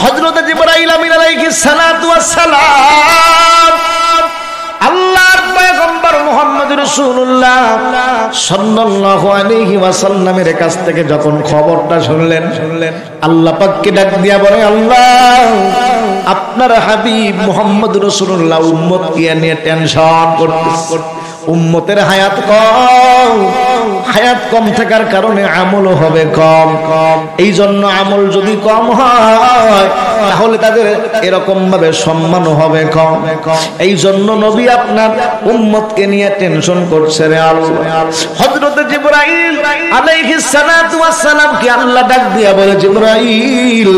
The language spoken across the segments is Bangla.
হযরত জিবরাইল আমিন আলাইহিস সালাতু ওয়াস সালাম আল্লাহর পয়গম্বর মুহাম্মদ রাসূলুল্লাহ সাল্লাল্লাহু আলাইহি ওয়াসাল্লামের কাছ থেকে যখন খবরটা শুনলেন, আল্লাহ পাককে ডাক দিয়া বলে, আল্লাহ আপনার হাবিব মুহাম্মদ রাসূলুল্লাহ উম্মত কি নিয়ে টেনশন করতেছে। উম্মতের হায়াত কম থাকার কারণে আমল হবে কম। এই জন্য আমল যদি কম হয় তাহলে তাদের এরকম ভাবে সম্মান হবে কম। এই জন্য নবী আপনার উম্মতকে নিয়ে টেনশন করছে রে আল্লাহ। হযরত জিবরাইল আলাইহিস সালাতু ওয়াস সালাম কে আল্লাহ ডাক দিয়া বলে, জিবরাইল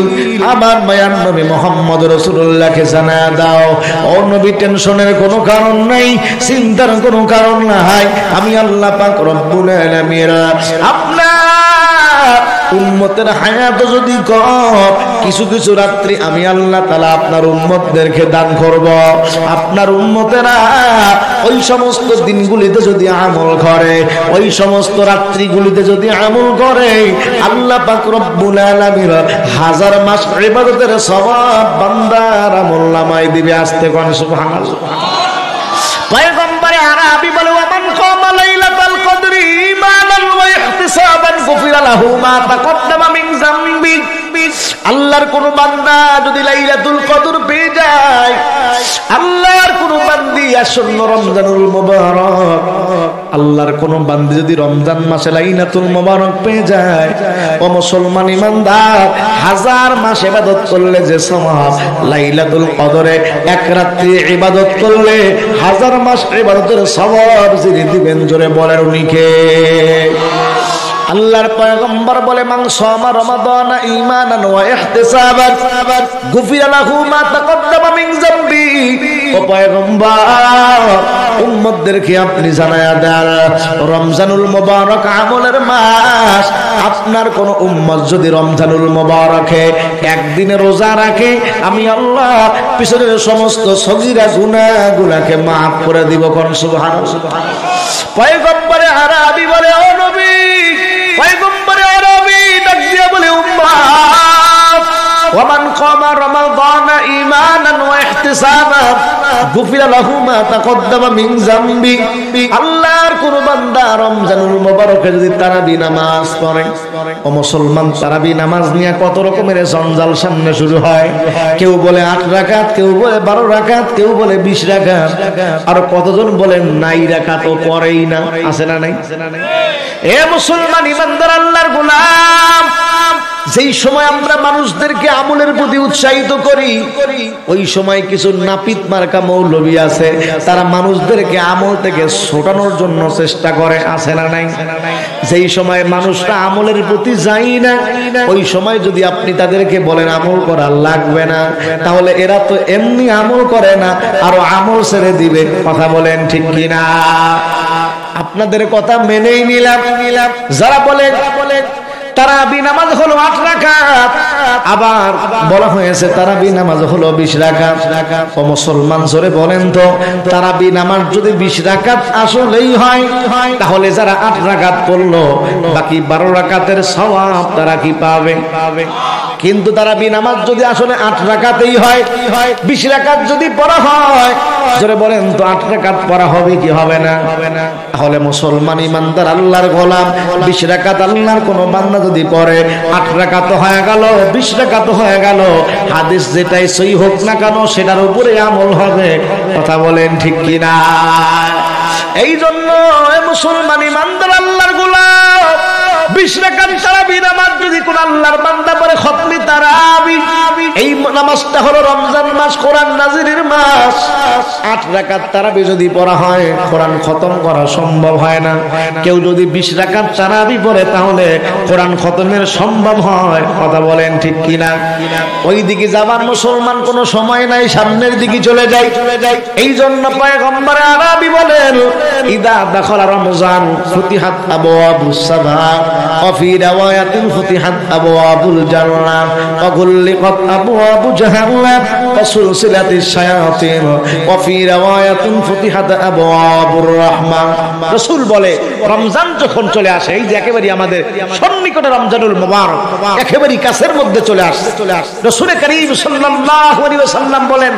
আমার মায়ার নবী মুহাম্মদ রাসূলুল্লাহকে জানায়া দাও, ও নবী টেনশনের কোনো কারণ নাই, চিন্তার কোনো কারণ নাই। আমি আল্লাহ পাক রব্বুল আলামিন আপনার উম্মতের হায়াত যদি কম, কিছু কিছু রাত্রি আমি আল্লাহ তাআলা আপনার উম্মতদেরকে দান করব। আপনার উম্মতেরা ওই সমস্ত দিনগুলিতে যদি আমল করে, ওই সমস্ত রাত্রিগুলিতে যদি আমল করে, আল্লাহ পাক রব্বুল আলামিন 1000 মাস ইবাদতের সওয়াব বান্দার আমলনামায় দিবে। আস্তে কোন সুবহানাল্লাহ। পয়গম্বর আরবি বলে, ওয়ামান কামা লাইলাতুল কদরি ঈমানান ওয়া ইহতিসাবান গুফিরা লাহু মা তাকদ্দামা মিন যামবি। আল্লাহর কোন বান্দা যদি লাইলাতুল কদর পেয়ে যায়, আল্লাহর কোন বান্দি আসন্ন রমজানুল মুবারক, আল্লাহর কোন বান্দি যদি রমজান মাসে লাইলাতুল মুবারক পেয়ে যায়, ও মুসলমান ইমানদার 1000 মাস ইবাদত করলে যে সওয়াব, লাইলাতুল কদরে এক রাত্রি ইবাদত করলে 1000 মাস ইবাদতের সওয়াব যিনি দিবেন, জোরে বলেন উনি কে? আল্লাহর পয়গম্বর বলে, মান সামা রমাদানা ঈমানান ওয়া ইহতিসাবান গুফিরা লাহু মা তাকদ্দামা মিন যামবি। ও পয়গম্বর, উম্মতদেরকে আপনি জানায়া দেন, রমজানুল মুবারক আমলের মাস। আপনার কোন উম্মত যদি রমজানুল মুবারকে একদিনে রোজা রাখে, আমি আল্লাহ পিছনের সমস্ত সগীরা গুনাহগুলোকে maaf করে দিব। কোন সুবহানাল্লাহ। পয়গম্বর আরবি বলে, ও নবী, পয়গম্বর আরবি ডাক দিয়া বলে, উম্মাত ওয়ামান কামা রমাদানা ঈমানান ওয়া ইহতিসাবান গুফিরা লাহু মা তাকদ্দামা মিন যামবি। আল্লাহর কোন বান্দা রমজানুল মুবারকে যদি তারাবি নামাজ পড়ে, ও মুসলমান, তারাবি নামাজ নিয়ে কত রকমের জঞ্জাল সামনে শুরু হয়। কেউ বলে 8 রাকাত, কেউ বলে 12 রাকাত, কেউ বলে 20 রাকাত, আর কতজন বলে নাই রাকাত ও পড়েই না। আছে না নাই? এ মুসলমান ইমানদার আল্লাহর গোলাম, যেই সময় আমরা মানুষদেরকে আমলের প্রতি উৎসাহিত করি, ওই সময় কিছু নাপিত মার্কা মৌলবী আছে, তারা মানুষদেরকে আমল থেকে ছোটানোর জন্য চেষ্টা করে। আছে না নাই? যেই সময় মানুষরা আমলের প্রতি যায় না, ওই সময় যদি আপনি তাদেরকে বলেন আমল করা লাগবে না, তাহলে এরা তো এমনি আমল করে না, আরো আমল ছেড়ে দিবে। কথা বলেন ঠিক কিনা? আপনাদের কথা মেনেই নিলাম। যারা বলে তারাবি নামাজ হলো 8 রাকাত, আবার বলা হয়েছে তারাবি নামাজ হলো 20 রাকাত। ও মুসলমান, জোরে বলেন তো, তারাবি নামাজ যদি 20 রাকাত আসলেই হয়, তাহলে যারা 8 রাকাত পড়লো, বাকি 12 রাকাতের সওয়াব তারা কি পাবে? কিন্তু তারাবি নামাজ যদি আসলে 8 রাকাতেই হয়, 20 রাকাত যদি পড়া হয়, জোরে বলেন তো 8 রাকাত পড়া হবে কি হবে না? তাহলে মুসলমান ইমানদার আল্লাহর গোলাম, 20 রাকাত আল্লাহর কোন বান্দা যদি পড়ে, 8 রাকাত হয়ে গেল, 20 রাকাত হয়ে গেল, হাদিস যেটাই সহি হোক না কেন সেটার উপরে আমল হবে। কথা বলেন ঠিক কিনা? এই জন্য মুসলমান ইমানদার আল্লাহর গোলাম, 20 রাকাত তারাবি নামাজ যদি কোন আল্লাহর বান্দা পড়ে, খতমি তারাবি, এই নামাজটা হলো রমজান মাস, কোরআন নাজিলের মাস। 8 রাকাত তারাবি যদি পড়া হয়, কোরআন খতম করা সম্ভব হয় না। কেউ যদি 20 রাকাত তারাবি পড়ে, তাহলে কোরআন খতমের সম্ভব হয়। কথা বলেন ঠিক কিনা? ওই দিকে যাবার মুসলমান কোনো সময় নাই, সামনের দিকে চলে যাই। এই জন্য পয়গম্বর আরবি বলেন, ইদা দাখালা রমজান ফুতিহাত আবওয়াবুস সাবা ওয়া ফি রাওয়ায়াতিন ফুতিহাত আবওয়াবুল জান্নাহ ওয়া গুল্লিকাত আবওয়াব আবওয়াবু জাহান্নাম ওয়া সুলসিলাতিশ শায়াতিন ওয়া ফি রাওয়ায়াতিন ফুতিহাত আবওয়াবুর রাহমা। রাসূল বলে রমজান যখন চলে আসে, এই যে একেবারে আমাদের সন্নিকটে রমজানুল মুবারক একেবারে কাছের মধ্যে চলে আসে, রাসূল করিম সাল্লাল্লাহু আলাইহি ওয়াসাল্লাম বলেন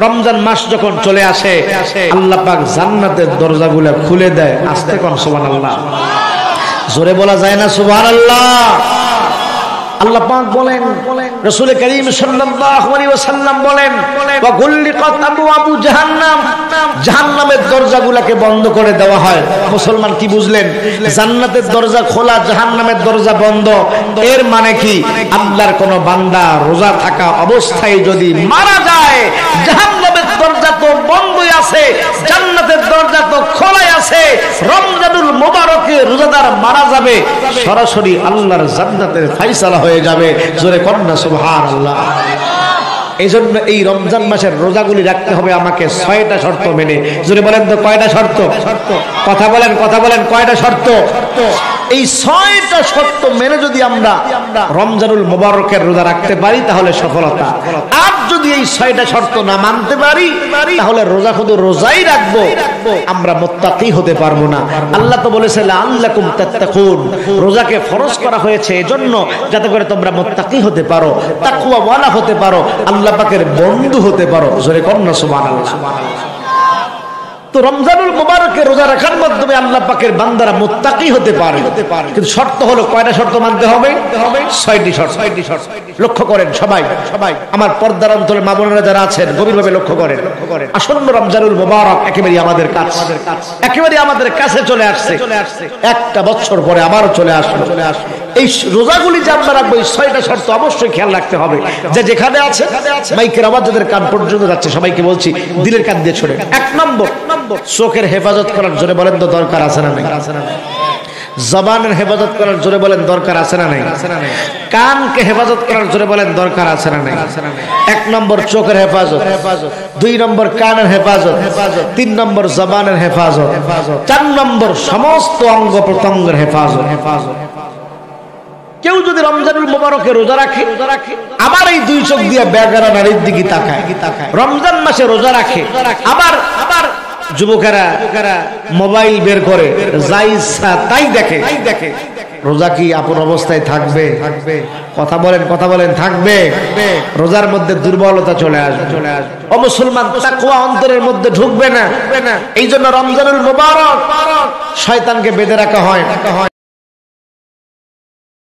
রমজান মাস যখন চলে আসে আল্লাহ পাক জান্নাতের দরজাগুলো খুলে দেয়। আস্তে কোন সুবহানাল্লাহ, জোরে বলা যায় না সুবহানাল্লাহ। আল্লাহ পাক বলেন, রাসূল করিম সাল্লাল্লাহু আলাইহি ওয়াসাল্লাম বলেন ওয়া গুল্লিকাত আবওয়াবু জাহান্নাম, জাহান্নামের দরজাগুলোকে বন্ধ করে দেওয়া হয়। মুসলমান কি বুঝলেন? জান্নাতের দরজা খোলা, জাহান্নামের দরজা বন্ধ। এর মানে কি? আল্লাহর কোন বান্দা রোজা থাকা অবস্থায় যদি মারা যায়, জাহান্নামের দরজা তো বন্ধই আছে, জান্নাতের দরজা তো খোলাই আছে। রমজানুল মুবারকে রোজাদার মারা যাবে, সরাসরি আল্লাহর জান্নাতের ফয়সালা হয়ে যাবে। জোরে কন্না সুবহানাল্লাহ। এই জন্য এই রমজান মাসের রোজাগুলি রাখতে হবে আমাকে 6টা শর্ত মেনে। জোরে বলেন তো কয়টা শর্ত? কথা বলেন, কথা বলেন, কয়টা শর্ত? এই 6টা শর্ত মেনে যদি আমরা রমজানুল মুবারকের রোজা রাখতে পারি তাহলে সফলতা। আর যদি এই 6টা শর্ত না মানতে পারি তাহলে রোজা শুধু রোজাই রাখবো, আমরা মুত্তাকি হতে পারবো না। আল্লাহ তো বলেছে লাআল্লাকুম তাত্তাকুন, রোজাকে ফরজ করা হয়েছে এজন্য যাতে করে তোমরা মুত্তাকি হতে পারো, তাকওয়া ওয়ালা হতে পারো, আল্লাহ পাকের বন্ধু হতে পারো। জোরে কন্না সুবহানাল্লাহ। তো রমজানুল মুবারকে রোজা রাখার মাধ্যমে আল্লাহ পাকের বান্দারা মুত্তাকি হতে পারে। কিন্তু শর্ত হলো কয়টা শর্ত মানতে হবে? 6টি শর্ত। লক্ষ্য করেন সবাই, আমার পর্দার অন্তরে মা বোনেরা যারা আছেন গভীরভাবে লক্ষ্য করেন। আসন্ন রমজানুল মুবারক একেবারে আমাদের কাছে, একেবারে আমাদের কাছে চলে আসছে। একটা বছর পরে আবারও চলে আসলো। এই রোজাগুলি যে আমরা রাখবো, এই 6টা শর্ত অবশ্যই খেয়াল রাখতে হবে। যে যেখানে আছে মাইকের আওয়াজ যাদের কান পর্যন্ত যাচ্ছে সবাইকে বলছি দিলের কান দিয়ে ছড়ে। 1 নম্বর, চোখের হেফাজত করার জোরে বলেন তো দরকার আছে না নাই? জবানের হেফাজত করার জোরে বলেন দরকার আছে না নাই? কানকে হেফাজত করার জোরে বলেন দরকার আছে না নাই? 1 নম্বর চোখের হেফাজত, 2 নম্বর কানের হেফাজত, 3 নম্বর জবানের হেফাজত, 4 নম্বর সমস্ত অঙ্গ প্রত্যঙ্গের হেফাজত। কেউ যদি রমজানুল মুবারকে রোজা রাখে আবার এই 2 চোখ দিয়ে বেগানা নারীর দিকে তাকায়, রমজান মাসে রোজা রাখে আবার যুবকেরা মোবাইল বের করে যাই ইচ্ছা তাই দেখে, রোজা কি আপন অবস্থায় থাকবে? কথা বলেন থাকবে? রোজার মধ্যে দুর্বলতা চলে আসবে। ও মুসলমান, তাকওয়া অন্তরের মধ্যে ঢুকবে না। এই জন্য রমজানুল মুবারক শয়তানকে বেঁধে রাখা হয়।